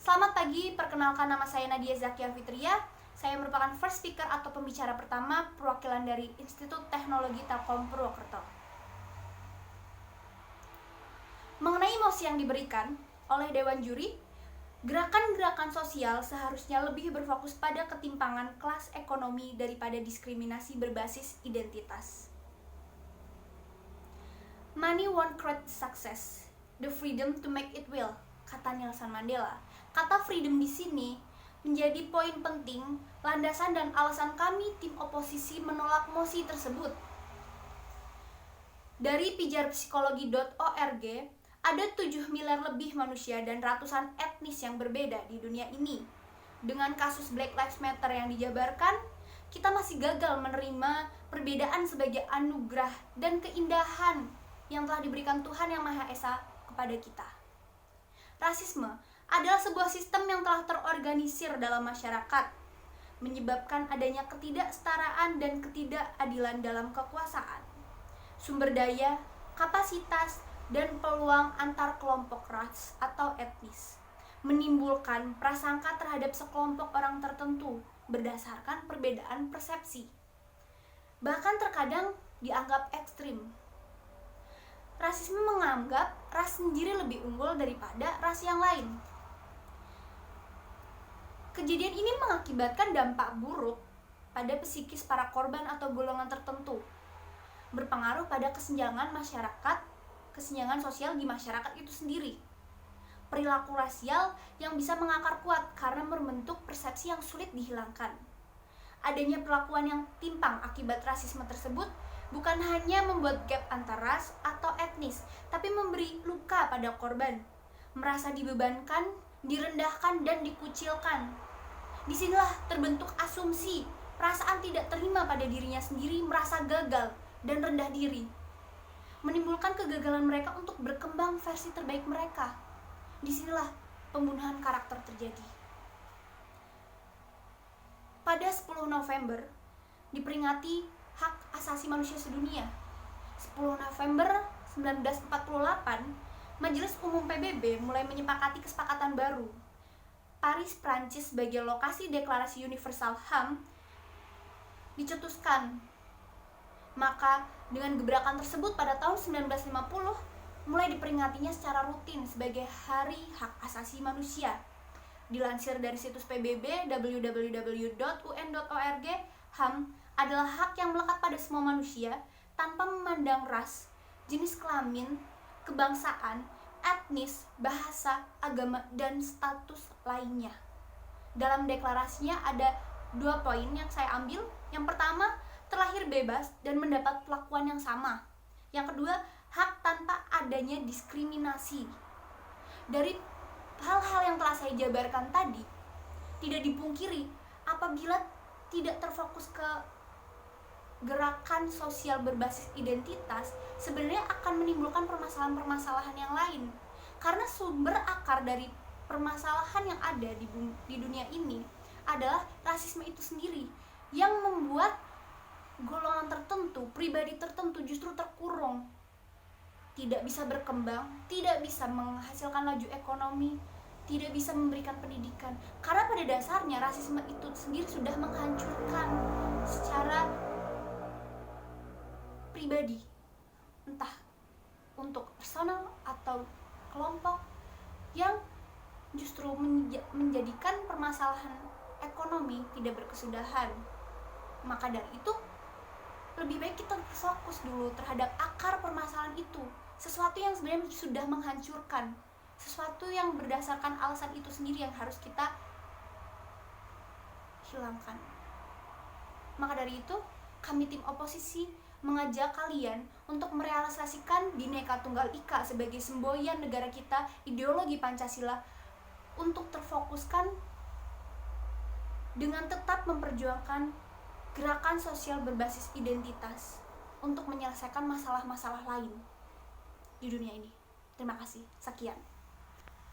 Selamat pagi, perkenalkan nama saya Nadia Zakia Fitria. Saya merupakan first speaker atau pembicara pertama perwakilan dari Institut Teknologi Telkom Purwokerto. Mengenai mosi yang diberikan oleh Dewan Juri, gerakan-gerakan sosial seharusnya lebih berfokus pada ketimpangan kelas ekonomi daripada diskriminasi berbasis identitas. Money won't create success, the freedom to make it will, kata Nelson Mandela. Kata freedom di sini menjadi poin penting, landasan dan alasan kami tim oposisi menolak mosi tersebut. Dari pijarpsikologi.org, ada 7 miliar lebih manusia dan ratusan etnis yang berbeda di dunia ini. Dengan kasus Black Lives Matter yang dijabarkan, kita masih gagal menerima perbedaan sebagai anugerah dan keindahan yang telah diberikan Tuhan Yang Maha Esa kepada kita. Rasisme adalah sebuah sistem yang telah terorganisir dalam masyarakat, menyebabkan adanya ketidaksetaraan dan ketidakadilan dalam kekuasaan, sumber daya, kapasitas, dan peluang antar kelompok ras atau etnis, menimbulkan prasangka terhadap sekelompok orang tertentu berdasarkan perbedaan persepsi. Bahkan terkadang dianggap ekstrim. Rasisme menganggap ras sendiri lebih unggul daripada ras yang lain. Kejadian ini mengakibatkan dampak buruk pada psikis para korban atau golongan tertentu, berpengaruh pada kesenjangan masyarakat, kesenjangan sosial di masyarakat itu sendiri. Perilaku rasial yang bisa mengakar kuat karena membentuk persepsi yang sulit dihilangkan. Adanya perlakuan yang timpang akibat rasisme tersebut bukan hanya membuat gap antar ras atau etnis, tapi memberi luka pada korban, merasa dibebankan, direndahkan, dan dikucilkan. Disinilah terbentuk asumsi, perasaan tidak terima pada dirinya sendiri, merasa gagal dan rendah diri, menimbulkan kegagalan mereka untuk berkembang versi terbaik mereka. Disinilah pembunuhan karakter terjadi. Pada 10 November diperingati Hak Asasi Manusia Sedunia. 10 November 1948, Majelis Umum PBB mulai menyepakati kesepakatan baru. Paris, Prancis sebagai lokasi Deklarasi Universal HAM dicetuskan. Maka dengan gebrakan tersebut pada tahun 1950 mulai diperingatinya secara rutin sebagai Hari Hak Asasi Manusia. Dilansir dari situs PBB www.un.org, HAM adalah hak yang melekat pada semua manusia tanpa memandang ras, jenis kelamin, kebangsaan, etnis, bahasa, agama, dan status lainnya. Dalam deklarasinya ada 2 poin yang saya ambil. Yang pertama, terlahir bebas dan mendapat perlakuan yang sama. Yang kedua, hak tanpa adanya diskriminasi. Dari hal-hal yang telah saya jabarkan tadi, tidak dipungkiri apabila tidak terfokus ke gerakan sosial berbasis identitas, sebenarnya akan menimbulkan permasalahan-permasalahan yang lain. Karena sumber akar dari permasalahan yang ada di dunia ini adalah rasisme itu sendiri, yang membuat golongan tertentu, pribadi tertentu justru terkurung, tidak bisa berkembang, tidak bisa menghasilkan laju ekonomi, tidak bisa memberikan pendidikan. Karena pada dasarnya rasisme itu sendiri sudah menghancurkan secara pribadi, entah untuk personal atau kelompok, yang justru menjadikan permasalahan ekonomi tidak berkesudahan. Maka dari itu lebih baik kita fokus dulu terhadap akar permasalahan itu, sesuatu yang sebenarnya sudah menghancurkan, sesuatu yang berdasarkan alasan itu sendiri yang harus kita hilangkan. Maka dari itu kami tim oposisi mengajak kalian untuk merealisasikan Bhinneka Tunggal Ika sebagai semboyan negara kita, ideologi Pancasila, untuk terfokuskan dengan tetap memperjuangkan gerakan sosial berbasis identitas untuk menyelesaikan masalah-masalah lain di dunia ini. Terima kasih. Sekian.